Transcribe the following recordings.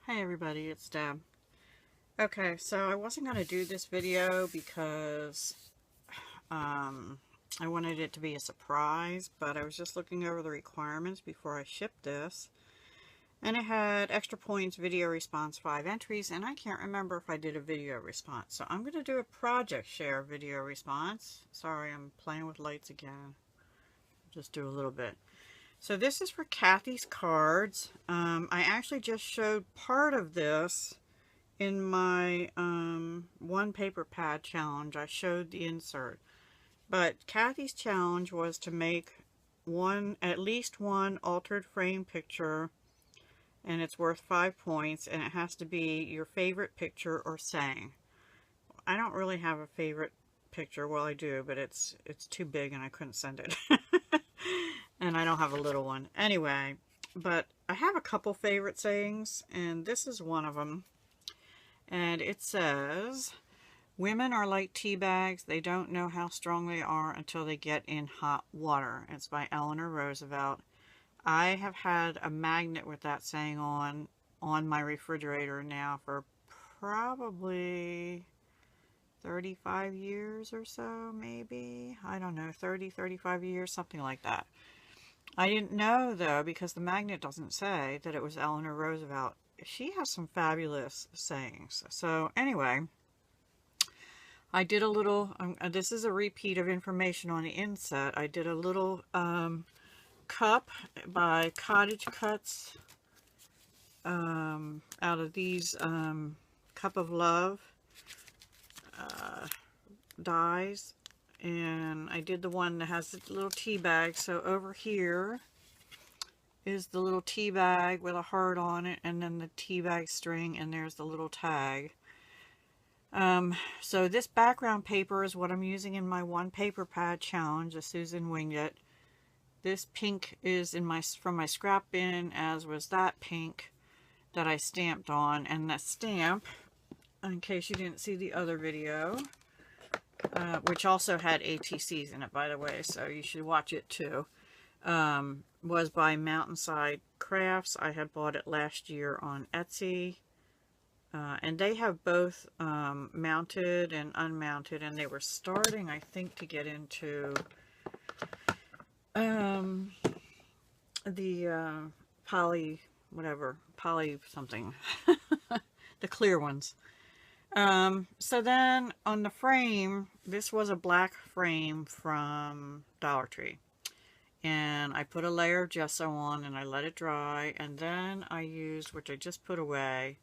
Hi everybody, it's Deb. Okay, so I wasn't going to do this video because I wanted it to be a surprise, but I was just looking over the requirements before I shipped this, and it had extra points, video response, 5 entries, and I can't remember if I did a video response. So I'm going to do a project share video response. Sorry, I'm playing with lights again. Just do a little bit. So this is for Kathy's cards. I actually just showed part of this in my one paper pad challenge. I showed the insert. But Kathy's challenge was to make at least one altered frame picture, and it's worth 5 points, and it has to be your favorite picture or saying. I don't really have a favorite picture. Well, I do, but it's too big and I couldn't send it. And I don't have a little one. Anyway, but I have a couple favorite sayings, and this is one of them. And it says, "Women are like tea bags. They don't know how strong they are until they get in hot water." It's by Eleanor Roosevelt. I have had a magnet with that saying on my refrigerator now for probably 35 years or so, maybe. I don't know, 30, 35 years, something like that. I didn't know, though, because the magnet doesn't say that it was Eleanor Roosevelt. She has some fabulous sayings. So, anyway, I did a little, this is a repeat of information on the inset. I did a little cup by Cottage Cuts out of these Cup of Love dies. And I did the one that has the little tea bag. So over here is the little tea bag with a heart on it, and then the tea bag string, and there's the little tag. So this background paper is what I'm using in my one paper pad challenge, the Susan Wingett. This pink is from my scrap bin, as was that pink that I stamped on. And that stamp, in case you didn't see the other video, which also had ATCs in it, by the way, so you should watch it too, was by Mountainside Crafts. I had bought it last year on Etsy, and they have both mounted and unmounted, and they were starting, I think, to get into the poly something, the clear ones. So then on the frame, this was a black frame from Dollar Tree. And I put a layer of gesso on and I let it dry. And then I used, which I just put away,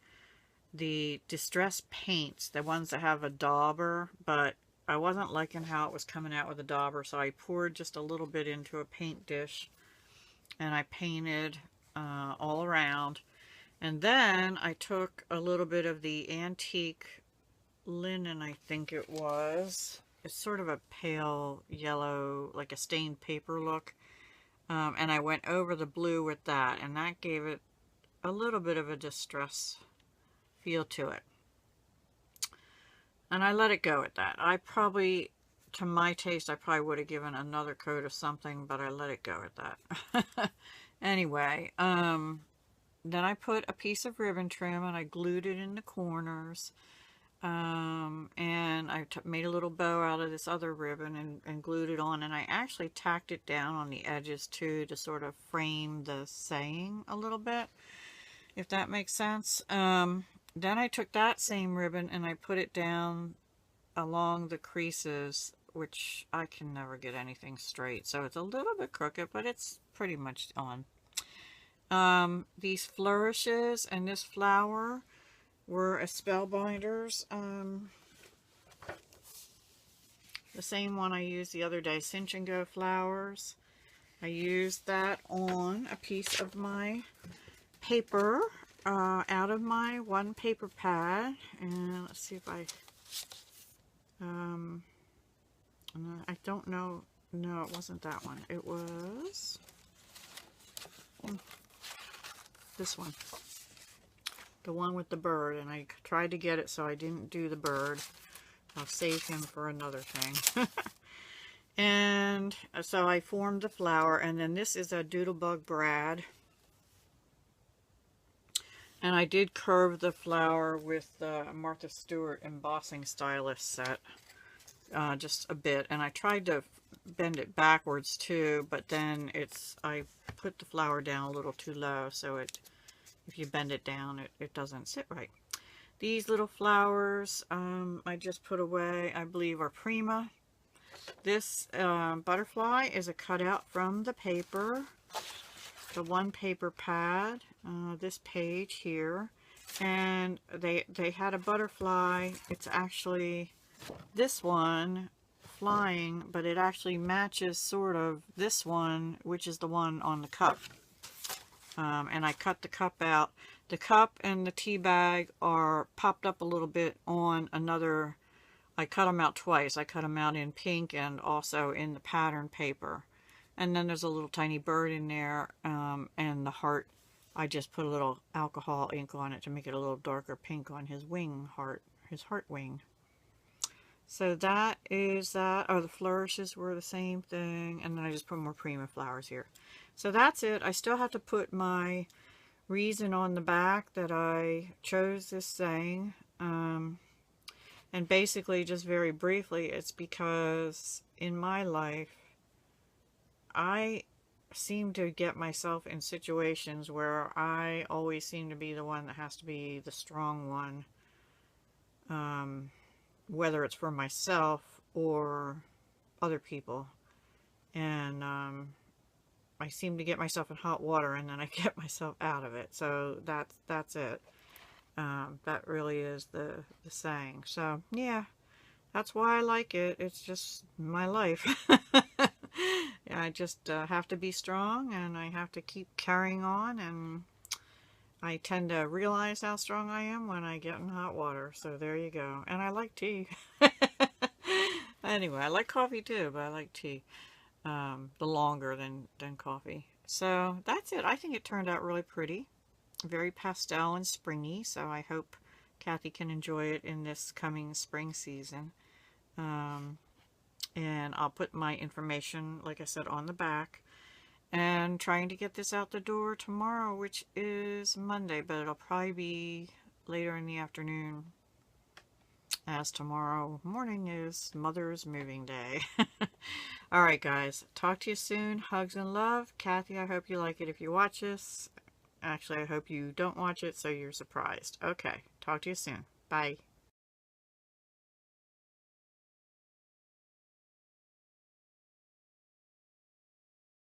the distress paints, the ones that have a dauber, but I wasn't liking how it was coming out with a dauber. So I poured just a little bit into a paint dish and I painted all around. And then I took a little bit of the antique linen, I think it was. It's sort of a pale yellow, like a stained paper look. And I went over the blue with that, and that gave it a little bit of a distress feel to it. And I let it go at that. I probably, to my taste, I probably would have given another coat of something, but I let it go at that. Anyway, then I put a piece of ribbon trim and I glued it in the corners. And I made a little bow out of this other ribbon and glued it on. And I actually tacked it down on the edges too to sort of frame the saying a little bit, if that makes sense. Then I took that same ribbon and I put it down along the creases, which I can never get anything straight. So it's a little bit crooked, but it's pretty much on. These flourishes and this flower were a Spellbinders. The same one I used the other day, Cinch and Go flowers. I used that on a piece of my paper out of my one paper pad. And let's see if I don't know. No, it wasn't that one. It was this one. The one with the bird, and I tried to get it so I didn't do the bird. I'll save him for another thing. And so I formed the flower, and then this is a Doodlebug Brad. And I did curve the flower with the Martha Stewart embossing stylus set. Just a bit, and I tried to bend it backwards too, but then I put the flower down a little too low, so if you bend it down, it doesn't sit right. These little flowers I just put away, I believe are Prima. This butterfly is a cutout from the paper, the one paper pad, this page here, and they had a butterfly. It's actually this one flying, but it actually matches sort of this one, which is the one on the cup. And I cut the cup out. The cup and the tea bag are popped up a little bit on another. I cut them out twice. I cut them out in pink and also in the pattern paper. And then there's a little tiny bird in there, and the heart, I just put a little alcohol ink on it to make it a little darker pink on his wing heart, his heart wing. So that is that. Oh, the flourishes were the same thing. And then I just put more Prima flowers here. So that's it. I still have to put my reason on the back that I chose this saying. And basically, just very briefly, it's because in my life, I seem to get myself in situations where I always seem to be the one that has to be the strong one. Whether it's for myself or other people. And I seem to get myself in hot water and then I get myself out of it. So that's it. That really is the saying. So yeah, that's why I like it. It's just my life. I just have to be strong, and I have to keep carrying on, and I tend to realize how strong I am when I get in hot water. So there you go. And I like tea. Anyway, I like coffee too, but I like tea the longer than coffee. So that's it. I think it turned out really pretty. Very pastel and springy. So I hope Kathy can enjoy it in this coming spring season. And I'll put my information, like I said, on the back. And trying to get this out the door tomorrow, which is Monday, but it'll probably be later in the afternoon, as tomorrow morning is Mother's Moving Day. Alright guys, talk to you soon. Hugs and love. Kathy, I hope you like it if you watch this. Actually, I hope you don't watch it so you're surprised. Okay, talk to you soon. Bye.